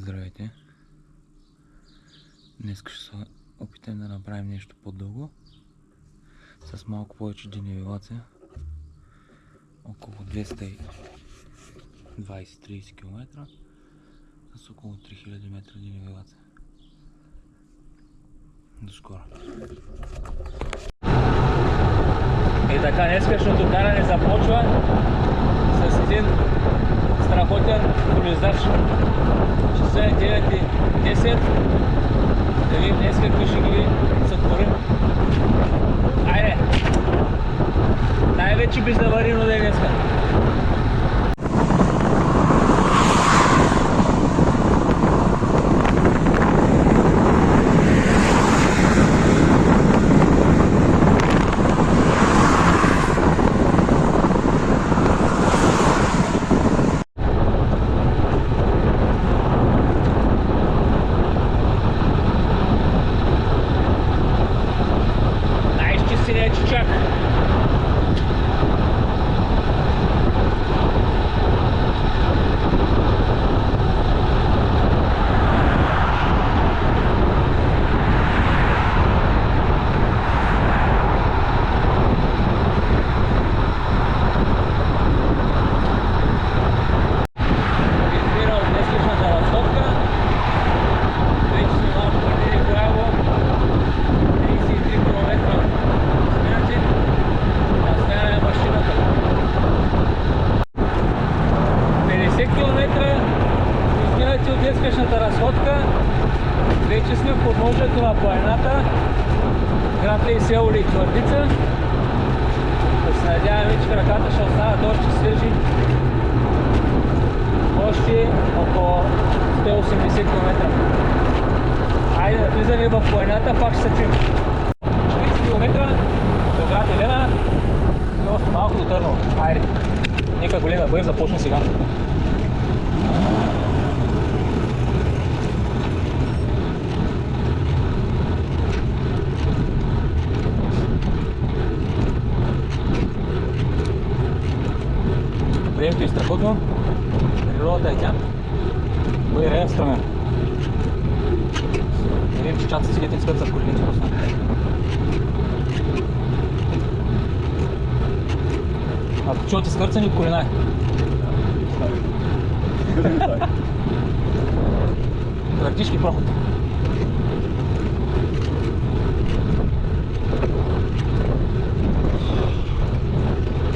Здравейте! Днес ще се опитам да направим нещо по-дълго с малко повече денивелация, около 220-30 км с около 3000 метра денивелация. До скоро! И така, днескашното каране започва с един страхотен колизач. Часа е 9:10. Да видим днес какви ще ги сътворим. Айде! Най-вече безаварийно да е днеска. Вече сме в подножието на планината, град Село или Твърдица. Да се надяваме, че краката ще останат още свежи. Още около 180 км. Айде да влизаме в планината, пак ще се чуем. 40 км до град Елена и още малко до Търново. Айде, нека голема бър започне сега. Времето е страхотно, природата е тя, бъде рейн страмен. Не видим, че чаци си летен скърца в колините просто. Ако чува ти скърца, ни колина е. Практически проход.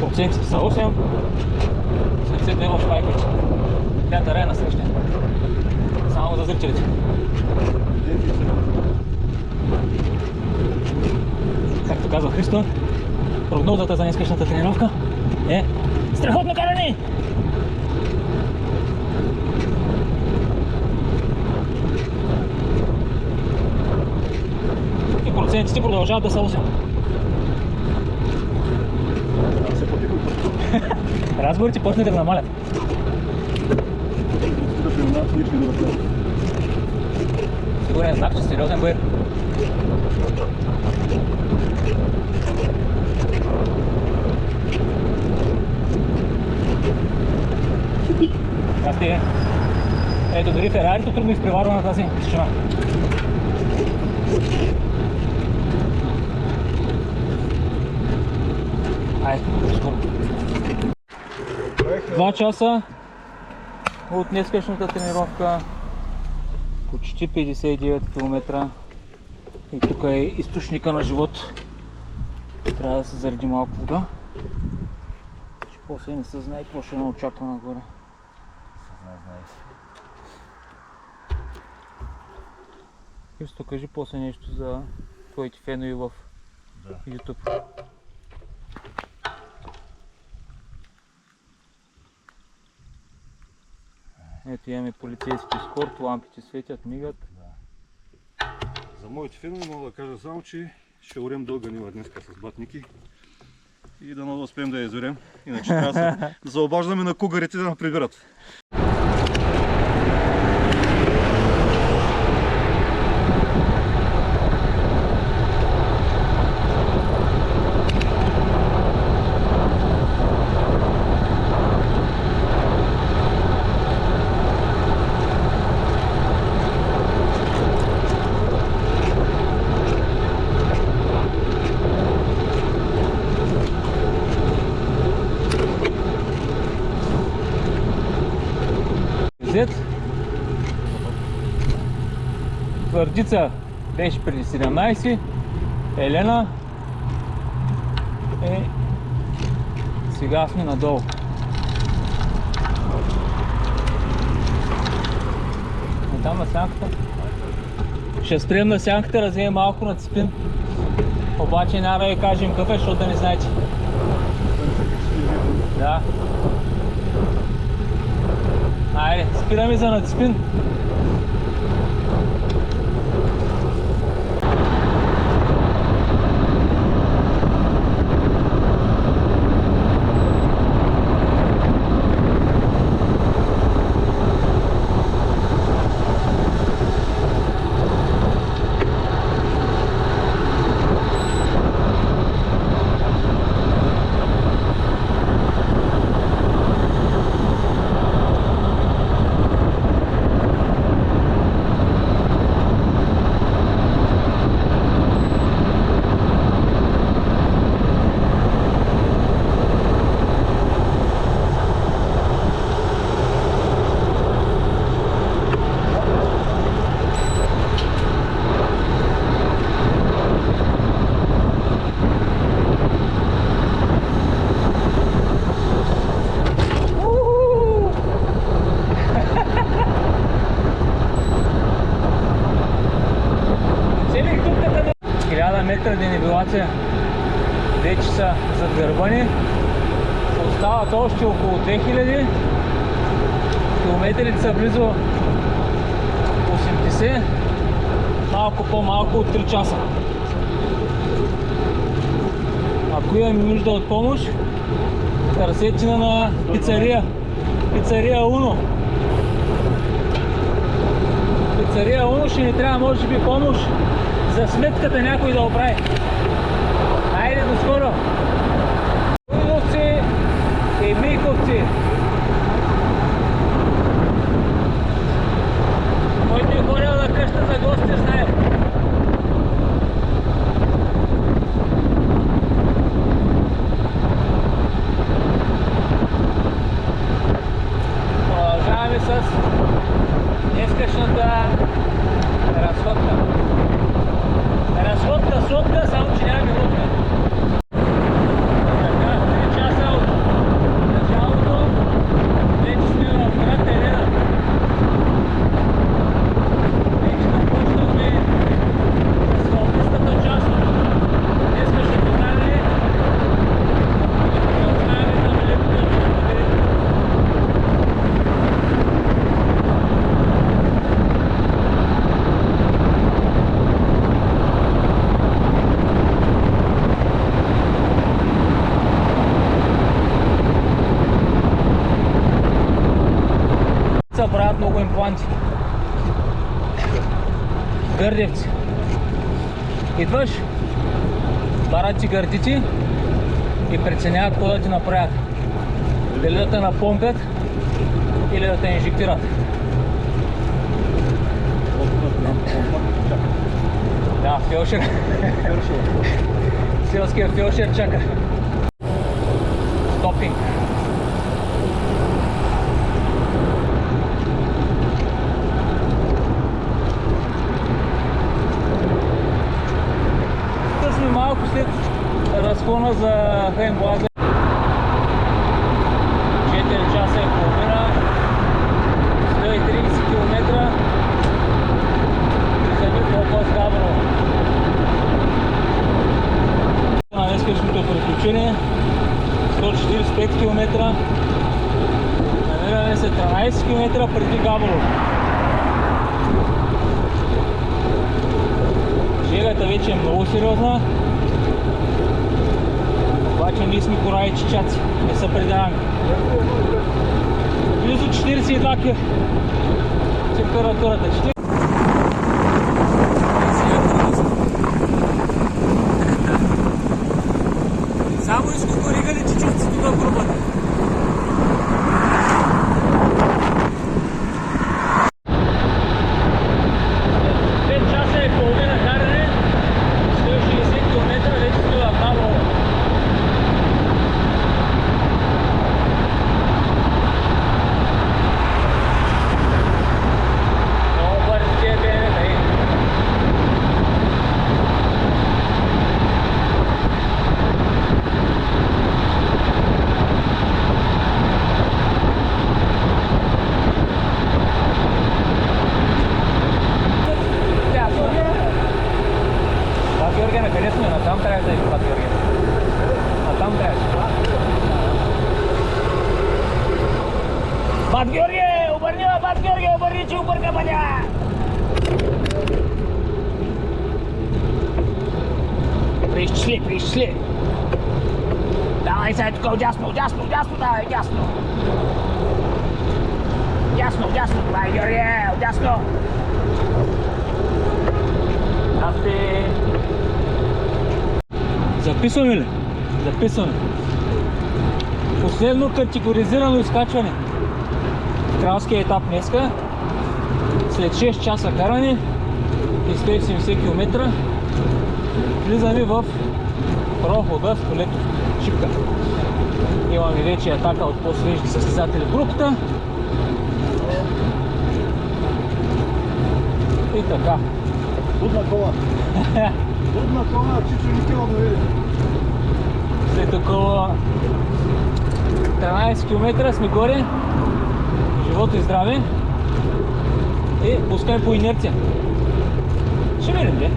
Процентите са 8. Не може пайквич. Пята рая на среща. Само за зрителите. Както казва Христо, прогнозата за днескашната тренировка е страхотно каране! И процентите продължават да са 8. Разговорите почнаха да намалят. Сигурен знак, че сериозен бър. Здрасти. Ето дори Ферарито трудно изпреварва на тази тишина. Айде, скоро. 2 часа от днескашната тренировка, почти 59 км. И тук е източника на живот. Трябва да се зареди малко вода. Че после не се знае какво ще не очаква нагоре. Христо, кажи после нещо за твоите фенове в YouTube. Ето имаме полицейски ескорт, лампите светят, мигат. Да. За моите фенове мога да кажа само, че ще орем дълга нива днеска с батники и да успеем да я изорем. Иначе трябва да се заобаждаме на кугарите да ме прибират. взет. Твърдица беше преди 17, Елена сега сме надолу. Там на сянката. Ще спрем на сянката, да вземем малко на ципин. Обаче няма да ви кажем какъв е, защото да не знаете. Да. Айде, спираме за наципин. Денивелация вече са задгърбани. Остават още около 2000. Километрите са близо 80. Малко по-малко от 3 часа. Ако имаме нужда от помощ, търсете на пицария Уно. Пицария Уно ще ни трябва може би помощ за сметката някой да оправи. Хайде до скоро! Уйновци и Мийковци. Който е ходил на къща за гости, знае. Продължаваме с днескашната разходка. Разходка, сотка, само че нямаме лодка. Така, 3 часа от началото, вече сме в град Елена. Вече започнахме с вълнистата част. Днеска ще поканали и оставяме там леко да се подели. Правят много импланти. Гърдевци. Идваш, барат ти гърдите и преценяват какво да ти направят. Дали да те напомпят или да те инжектират. Да, фелшер. Селският фелшер чака. Стопинг. Малко след разклона за Хаинбоаза. 4 часа и половина, 130 км и за Митрополис Габрово. На днескашното приключение 145 км. Намираме се 13 км преди Габрово. Жегата вече е много сериозна. Обаче ние сме кораи чичаци, не се предаваме. Близо 42 кг температурата. Само изкукуригали чичовци тук пробват. Бат Георгий, обърни упърка бъдя! Пришли. Давай сега тук, дясно, давай, дясно. Дясно, давай, Георгий, дясно. Авте. Записваме ли? Записваме. Последно категоризирано изкачване. Кралския етап днеска. След 6 часа каране и 170 км влизаме в прохода с колето Шипка. Имаме вече атака от по-свежите състезатели в групата. И така. Трудна кола. Чичо не тела да види. След около 13 км сме горе. Живот и здраве. И пускаме по инерция. Ще видим, бе.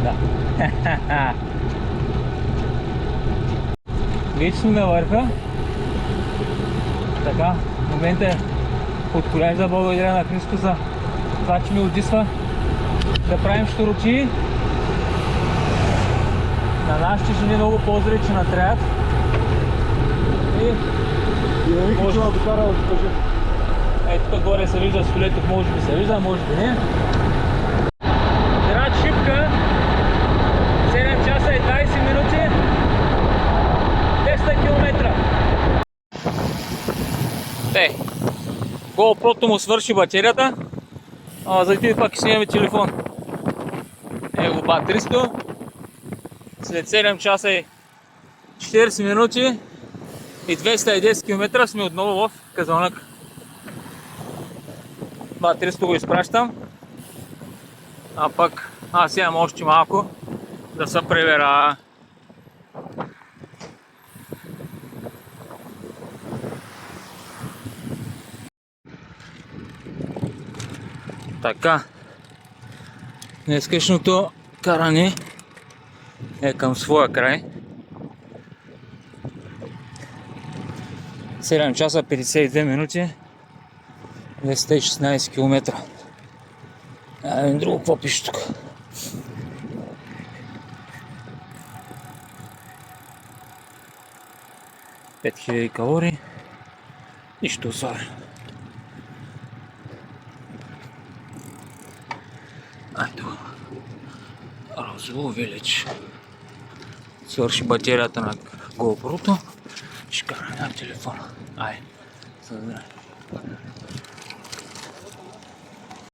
Да. Вече сме на върха. Така, в момента е подходящ да благодаря на Христо за това, че ми отдисва да правим щурочи. На нашите жени много по-зрече че натраят. И да вика, че докара да покажи. Ето тук горе се вижда столето, може би се вижда, може би не. Град Шипка, 7 часа и 20 минути, 200 км. GoPro-то му свърши батерията, за да пак снимаме телефон. Его батеристо. След 7 часа и 40 минути и 210 км сме отново в Казанлък. Батеристо го изпращам. А пък аз имам още малко да се превера. Така, днескашното каране е към своя край. 7 часа 52 минути, 216 км. Друго какво пише тук? $5000 калории. Нищо особено. Ето, Розово Вилич. Свърши батерията на GoPro-то. Ще караме на телефона. Ай, създраве.